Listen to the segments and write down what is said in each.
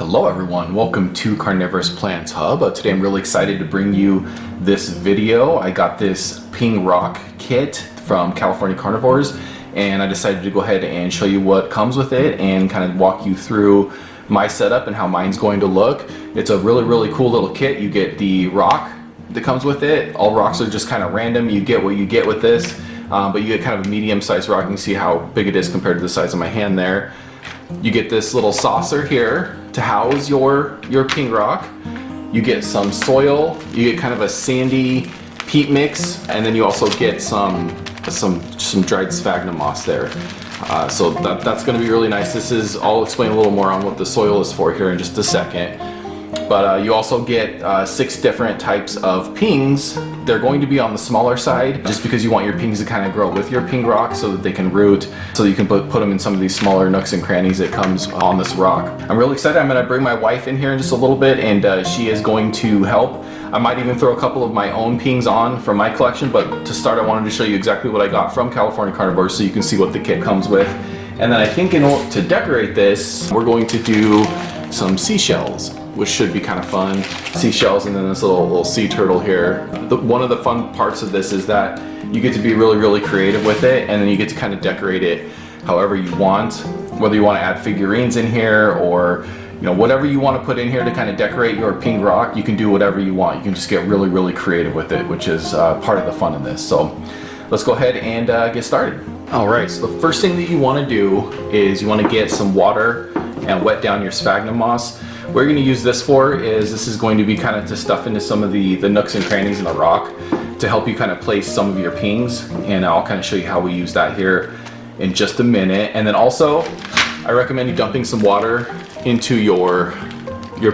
Hello everyone, welcome to Carnivorous Plants Hub. Today I'm really excited to bring you this video. I got this ping rock kit from California Carnivores and I decided to go ahead and show you what comes with it and kind of walk you through my setup and how mine's going to look. It's a really cool little kit. You get the rock that comes with it. All rocks are just kind of random. You get what you get with this, but you get kind of a medium-sized rock. You can see how big it is compared to the size of my hand there. You get this little saucer here to house your ping rock. You get some soil, you get kind of a sandy peat mix, and then you also get some dried sphagnum moss there. So that's going to be really nice. I'll explain a little more on what the soil is for here in just a second. But you also get 6 different types of pings. They're going to be on the smaller side just because you want your pings to kind of grow with your ping rock so that they can root, so you can put them in some of these smaller nooks and crannies that comes on this rock. I'm really excited. I'm going to bring my wife in here in just a little bit and she is going to help. I might even throw a couple of my own pings on from my collection, but to start I wanted to show you exactly what I got from California Carnivores so you can see what the kit comes with. And then I think in order to decorate this, we're going to do some seashells, which should be kind of fun. Seashells and then this little sea turtle here. One of the fun parts of this is that you get to be really creative with it, and then you get to kind of decorate it however you want. Whether you want to add figurines in here or whatever you want to put in here to kind of decorate your ping rock, you can do whatever you want. You can just get really creative with it, which is part of the fun of this. So let's go ahead and get started. Alright, so the first thing that you want to do is you want to get some water and wet down your sphagnum moss. What you're going to use this for is this is going to be kind of to stuff into some of the nooks and crannies in the rock to help you kind of place some of your pings, and I'll kind of show you how we use that here in just a minute. And then also I recommend you dumping some water into your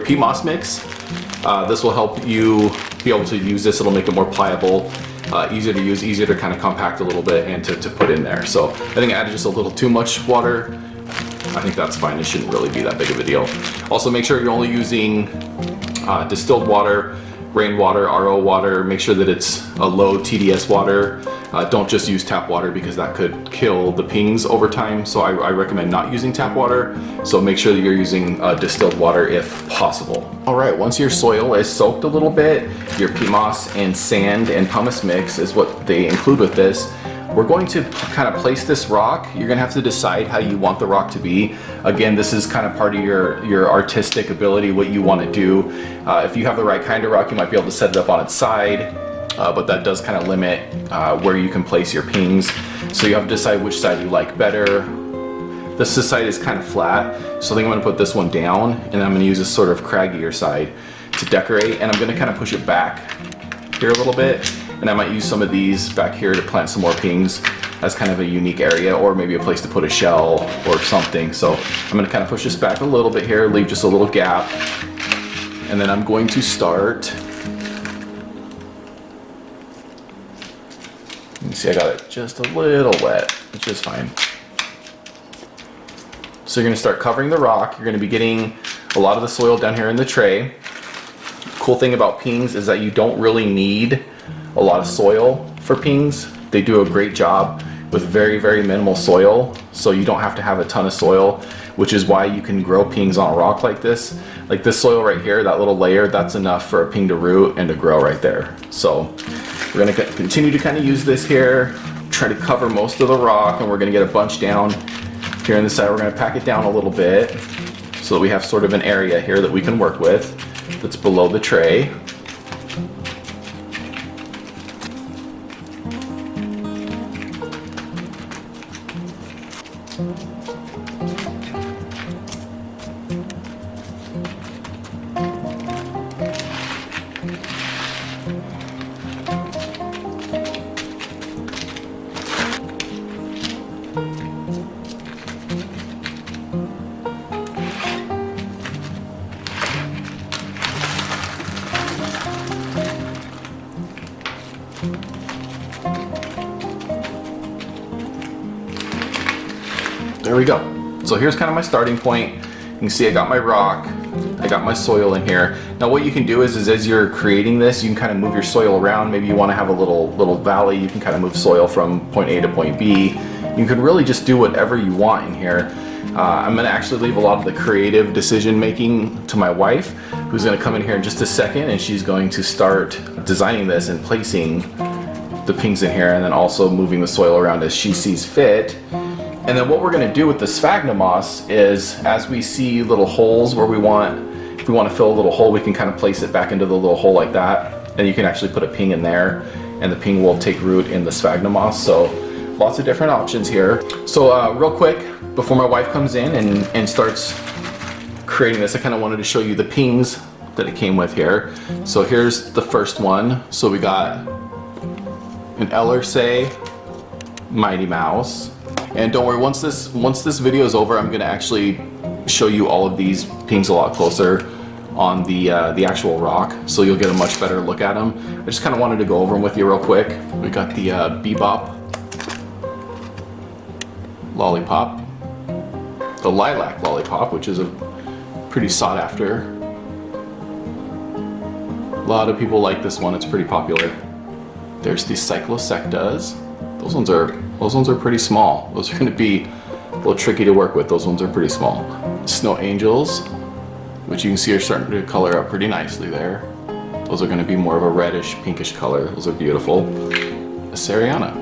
peat moss mix. This will help you be able to use this. It'll make it more pliable, easier to use, easier to kind of compact a little bit and to put in there. So I think I added just a little too much water. I think that's fine. It shouldn't really be that big of a deal. Also, make sure you're only using distilled water, rainwater, RO water. Make sure that it's a low TDS water. Don't just use tap water because that could kill the pings over time. So I recommend not using tap water. So make sure that you're using distilled water if possible. All right, once your soil is soaked a little bit, your peat moss and sand and pumice mix is what they include with this. We're going to kind of place this rock. You're going to have to decide how you want the rock to be. Again, this is kind of part of your artistic ability, what you want to do. If you have the right kind of rock, you might be able to set it up on its side, but that does kind of limit where you can place your pings. So you have to decide which side you like better. This side is kind of flat, so I think I'm going to put this one down, and I'm going to use this sort of craggier side to decorate, and I'm going to kind of push it back here a little bit. And I might use some of these back here to plant some more pings as kind of a unique area, or maybe a place to put a shell or something. So I'm going to kind of push this back a little bit here, leave just a little gap, and then I'm going to start. You can see I got it just a little wet, which is fine. So you're going to start covering the rock. You're going to be getting a lot of the soil down here in the tray. Cool thing about pings is that you don't really need a lot of soil for pings. They do a great job with very minimal soil, so you don't have to have a ton of soil, which is why you can grow pings on a rock like this. Like this soil right here, that little layer, that's enough for a ping to root and to grow right there. So we're going to continue to kind of use this here, try to cover most of the rock, and we're going to get a bunch down here on the side. We're going to pack it down a little bit so that we have sort of an area here that we can work with that's below the tray. There we go. So here's kind of my starting point. You can see I got my rock, I got my soil in here. Now what you can do is as you're creating this, you can kind of move your soil around. Maybe you want to have a little valley. You can kind of move soil from point A to point B. You can really just do whatever you want in here. I'm gonna actually leave a lot of the creative decision making to my wife, who's gonna come in here in just a second, and she's going to start designing this and placing the pings in here, and then also moving the soil around as she sees fit. And then what we're gonna do with the sphagnum moss is, as we see little holes where if we want to fill a little hole, we can kind of place it back into the little hole like that, and you can actually put a ping in there, and the ping will take root in the sphagnum moss. So lots of different options here. So real quick, before my wife comes in and starts creating this, I kind of wanted to show you the pings that it came with here. So here's the first one. So we got an Ellersay Mighty Mouse. And don't worry, once this video is over, I'm gonna actually show you all of these pings a lot closer on the actual rock, so you'll get a much better look at them. I just kind of wanted to go over them with you real quick. We got the Bebop Lollipop, the Lilac Lollipop, which is a pretty sought after. A lot of people like this one, it's pretty popular. There's the Cyclosectas. Those ones are pretty small. Those are going to be a little tricky to work with. Those ones are pretty small. Snow Angels, which you can see are starting to color up pretty nicely there. Those are going to be more of a reddish, pinkish color. Those are beautiful. Asariana.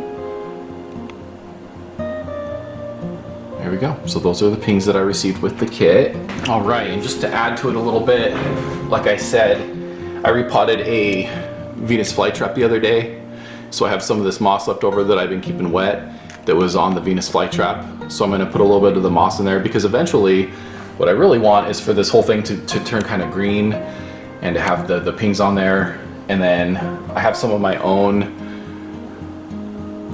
There we go. So those are the pings that I received with the kit. All right, and just to add to it a little bit, like I said, I repotted a Venus Flytrap the other day. So I have some of this moss left over that I've been keeping wet that was on the Venus Flytrap. So I'm going to put a little bit of the moss in there, because eventually what I really want is for this whole thing to turn kind of green and to have the pings on there. And then I have some of my own.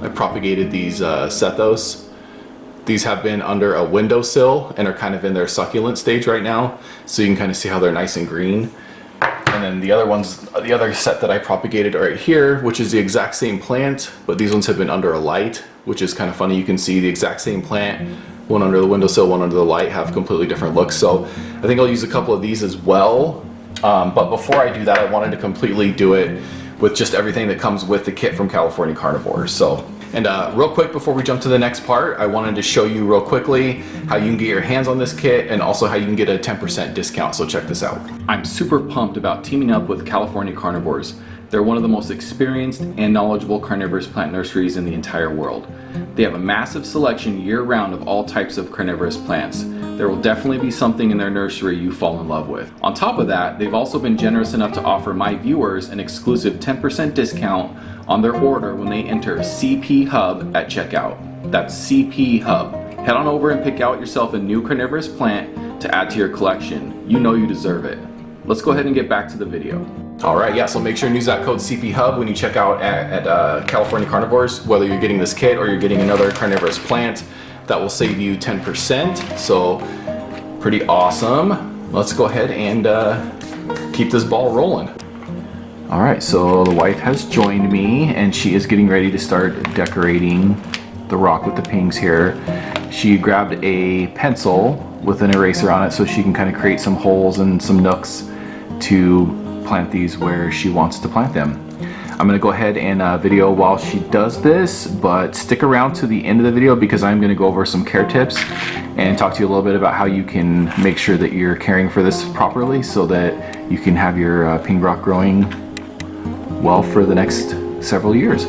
I propagated these Sethos. These have been under a windowsill and are kind of in their succulent stage right now. So you can kind of see how they're nice and green. And then the other set that I propagated are right here, which is the exact same plant, but these ones have been under a light, which is kind of funny. You can see the exact same plant, one under the windowsill, one under the light, have completely different looks. So I think I'll use a couple of these as well. But before I do that, I wanted to completely do it with just everything that comes with the kit from California Carnivores. And real quick, before we jump to the next part, I wanted to show you real quickly how you can get your hands on this kit, and also how you can get a 10% discount, so check this out. I'm super pumped about teaming up with California Carnivores. They're one of the most experienced and knowledgeable carnivorous plant nurseries in the entire world. They have a massive selection year-round of all types of carnivorous plants. There will definitely be something in their nursery you fall in love with. On top of that, they've also been generous enough to offer my viewers an exclusive 10% discount on their order when they enter CP Hub at checkout. That's CP Hub. Head on over and pick out yourself a new carnivorous plant to add to your collection. You know you deserve it. Let's go ahead and get back to the video. All right, yeah, so make sure and use that code CP Hub when you check out at California Carnivores, whether you're getting this kit or you're getting another carnivorous plant. That will save you 10%, so pretty awesome. Let's go ahead and keep this ball rolling. All right, so the wife has joined me, and she is getting ready to start decorating the rock with the pings here. She grabbed a pencil with an eraser on it so she can kind of create some holes and some nooks to plant these where she wants to plant them. I'm gonna go ahead and video while she does this, but stick around to the end of the video, because I'm gonna go over some care tips and talk to you a little bit about how you can make sure that you're caring for this properly, so that you can have your ping rock growing well for the next several years.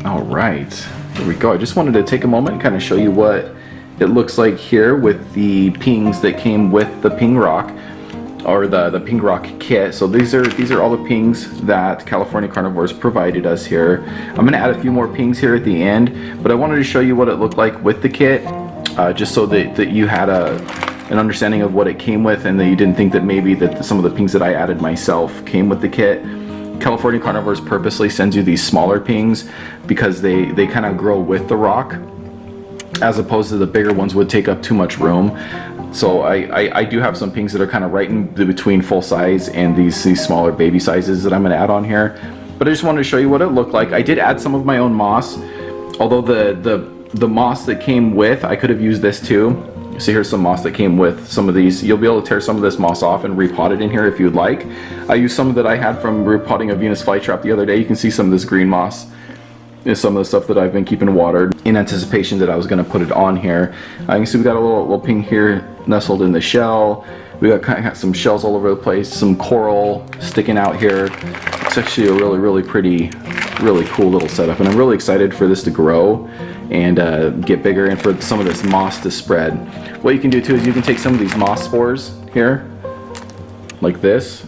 All right, here we go. I just wanted to take a moment and kind of show you what it looks like here with the pings that came with the ping rock, or the ping rock kit. So these are all the pings that California Carnivores provided us here. I'm gonna add a few more pings here at the end, but I wanted to show you what it looked like with the kit, just so that you had an understanding of what it came with, and that you didn't think that maybe that some of the pings that I added myself came with the kit. California Carnivores purposely sends you these smaller pings because they kind of grow with the rock, as opposed to the bigger ones would take up too much room. So I do have some pings that are kind of right in between full size and these smaller baby sizes that I'm going to add on here. But I just wanted to show you what it looked like. I did add some of my own moss, although the the moss that came with, I could have used this too. So here's some moss that came with some of these. You'll be able to tear some of this moss off and repot it in here if you'd like. I used some that I had from repotting a Venus flytrap the other day. You can see some of this green moss is some of the stuff that I've been keeping watered in anticipation that I was going to put it on here. You can see we got a little ping here nestled in the shell. We got kind of some shells all over the place, some coral sticking out here. It's actually a really pretty, really cool little setup, and I'm really excited for this to grow and get bigger and for some of this moss to spread. What you can do too is you can take some of these moss spores here, like this,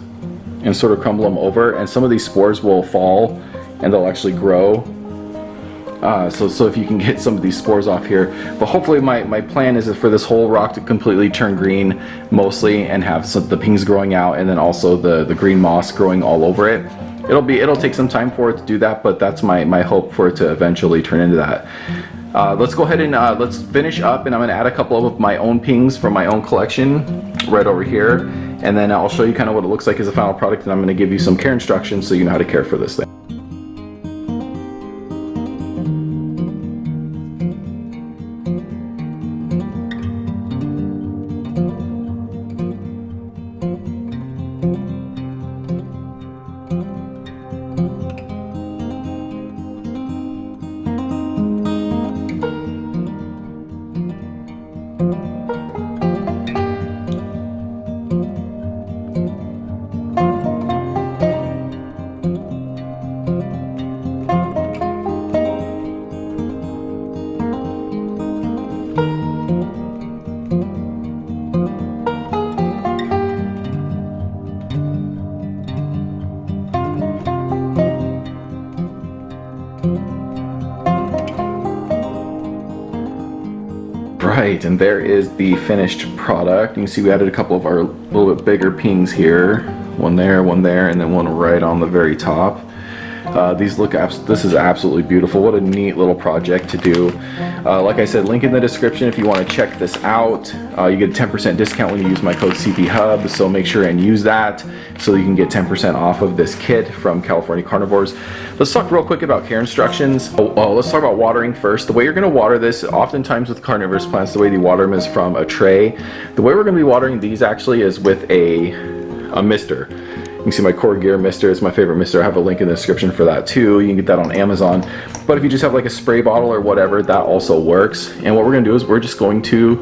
and sort of crumble them over, and some of these spores will fall and they'll actually grow. So if you can get some of these spores off here, but hopefully my plan is for this whole rock to completely turn green mostly and have the pings growing out, and then also the green moss growing all over it. It'll take some time for it to do that, but that's my hope for it to eventually turn into that. Let's go ahead and let's finish up, and I'm going to add a couple of my own pings from my own collection right over here, and then I'll show you kind of what it looks like as a final product, and I'm going to give you some care instructions so you know how to care for this thing. Right, and there is the finished product. You can see we added a couple of our little bit bigger pings here. One there, and then one right on the very top. This is absolutely beautiful. What a neat little project to do. Like I said, link in the description if you want to check this out. You get a 10% discount when you use my code CPHUB, so make sure and use that so you can get 10% off of this kit from California Carnivores. Let's talk real quick about care instructions. Let's talk about watering first. The way you're going to water this, oftentimes with carnivorous plants, the way you water them is from a tray. The way we're going to be watering these actually is with a mister. You can see my Core Gear mister is my favorite mister. I have a link in the description for that too. You can get that on Amazon. But if you just have like a spray bottle or whatever, that also works. And what we're going to do is we're just going to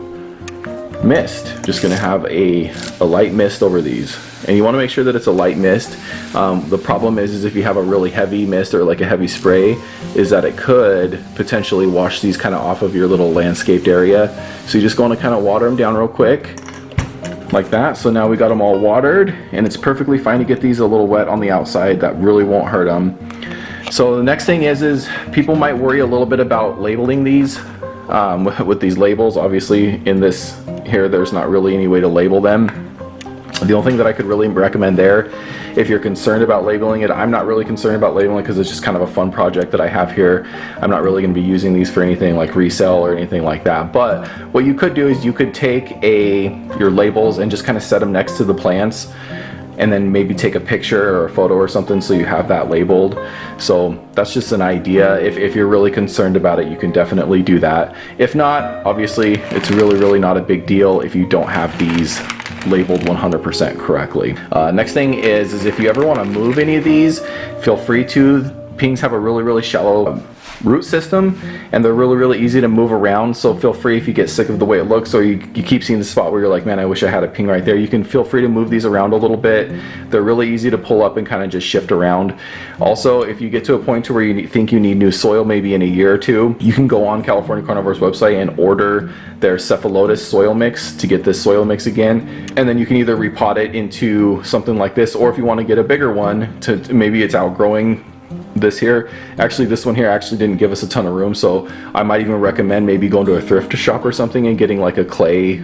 mist. Just going to have a light mist over these. And you want to make sure that it's a light mist. The problem is if you have a really heavy mist or like a heavy spray, is that it could potentially wash these kind of off of your little landscaped area. So you just want to kind of water them down real quick, like that. So now we got them all watered, and it's perfectly fine to get these a little wet on the outside. That really won't hurt them. So the next thing is people might worry a little bit about labeling these with these labels. Obviously in this here there's not really any way to label them. The only thing that I could really recommend there, if you're concerned about labeling it, I'm not really concerned about labeling it because it's just kind of a fun project that I have here. I'm not really going to be using these for anything like resale or anything like that. But what you could do is you could take your labels and just kind of set them next to the plants, and then maybe take a picture or a photo or something so you have that labeled. So that's just an idea. If you're really concerned about it, you can definitely do that. If not, obviously it's really not a big deal if you don't have these labeled 100% correctly. Next thing is if you ever want to move any of these, feel free to. Pings have a really shallow root system, and they're really easy to move around, so feel free if you get sick of the way it looks or you keep seeing the spot where you're like, man, I wish I had a ping right there, you can feel free to move these around a little bit. They're really easy to pull up and kind of just shift around. Also, if you get to a point to where you think you need new soil, maybe in a year or two, you can go on California Carnivores website and order their cephalotus soil mix to get this soil mix again, and then you can either repot it into something like this, or if you want to get a bigger one, to maybe it's outgrowing this here. Actually, this one here actually didn't give us a ton of room, so I might even recommend maybe going to a thrift shop or something and getting like a clay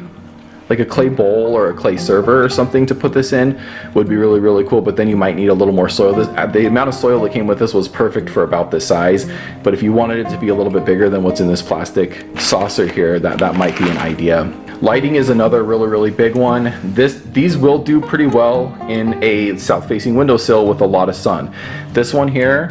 bowl or a clay server or something to put this in. Would be really cool, but then you might need a little more soil. The amount of soil that came with this was perfect for about this size, but if you wanted it to be a little bit bigger than what's in this plastic saucer here, that might be an idea. Lighting is another really big one. These will do pretty well in a south-facing windowsill with a lot of sun. This one here,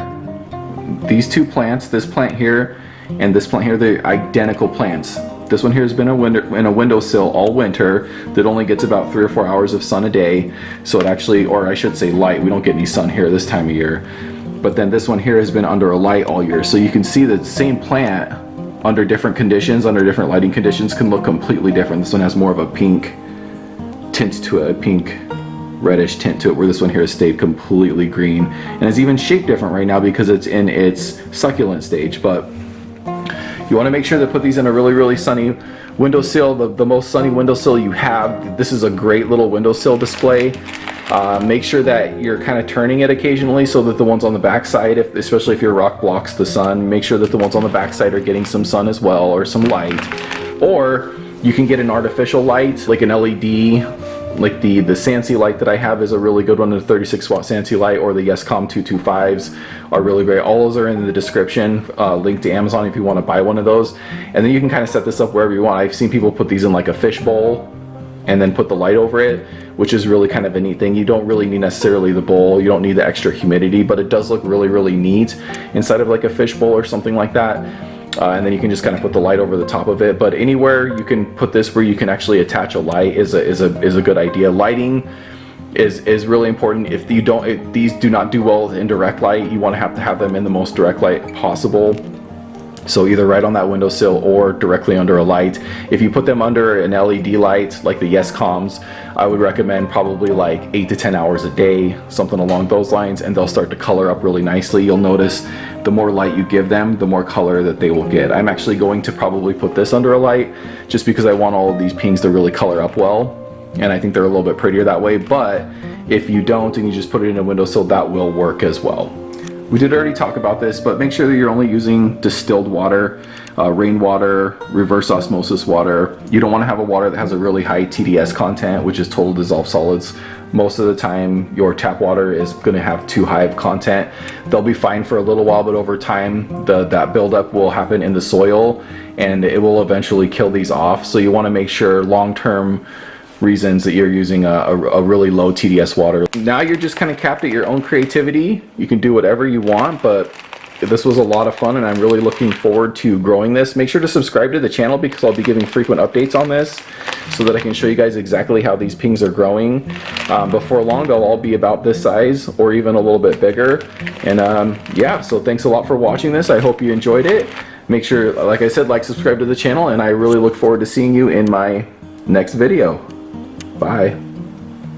these two plants, this plant here and this plant here, they're identical plants. This one here has been in a windowsill all winter that only gets about 3 or 4 hours of sun a day. So it actually, or I should say light, we don't get any sun here this time of year. But then this one here has been under a light all year. So you can see the same plant under different conditions, under different lighting conditions, can look completely different. This one has more of a pink tint to it, a pink reddish tint to it, where this one here has stayed completely green. And it's even shaped different right now because it's in its succulent stage. But you want to make sure to put these in a really sunny windowsill, the most sunny windowsill you have. This is a great little windowsill display. Make sure that you're kind of turning it occasionally so that the ones on the back side, especially if your rock blocks the sun, make sure that the ones on the back side are getting some sun as well, or some light. Or you can get an artificial light, like an LED, like the Sansi light that I have is a really good one, the 36 watt Sansi light, or the Yescom 225s are really great. All those are in the description, link to Amazon if you want to buy one of those. And then you can kind of set this up wherever you want. I've seen people put these in like a fish bowl and then put the light over it, which is really kind of a neat thing. You don't really need necessarily the bowl, you don't need the extra humidity, but it does look really neat inside of like a fish bowl or something like that. And then you can just kind of put the light over the top of it. But anywhere you can put this where you can actually attach a light is a good idea. Lighting is really important. If these do not do well with indirect light, you want to have them in the most direct light possible. So either right on that windowsill or directly under a light. If you put them under an LED light like the Yescoms, I would recommend probably like 8 to 10 hours a day, something along those lines, and they'll start to color up really nicely. You'll notice the more light you give them, the more color that they will get. I'm actually going to probably put this under a light just because I want all of these pings to really color up well, and I think they're a little bit prettier that way. But if you don't and you just put it in a windowsill, that will work as well. We did already talk about this, but make sure that you're only using distilled water, rainwater, reverse osmosis water. You don't want to have a water that has a really high TDS content, which is total dissolved solids. Most of the time, your tap water is going to have too high of content. They'll be fine for a little while, but over time, that buildup will happen in the soil, and it will eventually kill these off. So you want to make sure long-term reasons that you're using a really low TDS water. Now you're just kind of capped at your own creativity. You can do whatever you want, but this was a lot of fun and I'm really looking forward to growing this. Make sure to subscribe to the channel because I'll be giving frequent updates on this so that I can show you guys exactly how these pings are growing. Before long, they'll all be about this size or even a little bit bigger. And yeah, so thanks a lot for watching this. I hope you enjoyed it. Make sure, like I said, subscribe to the channel, and I really look forward to seeing you in my next video. Bye.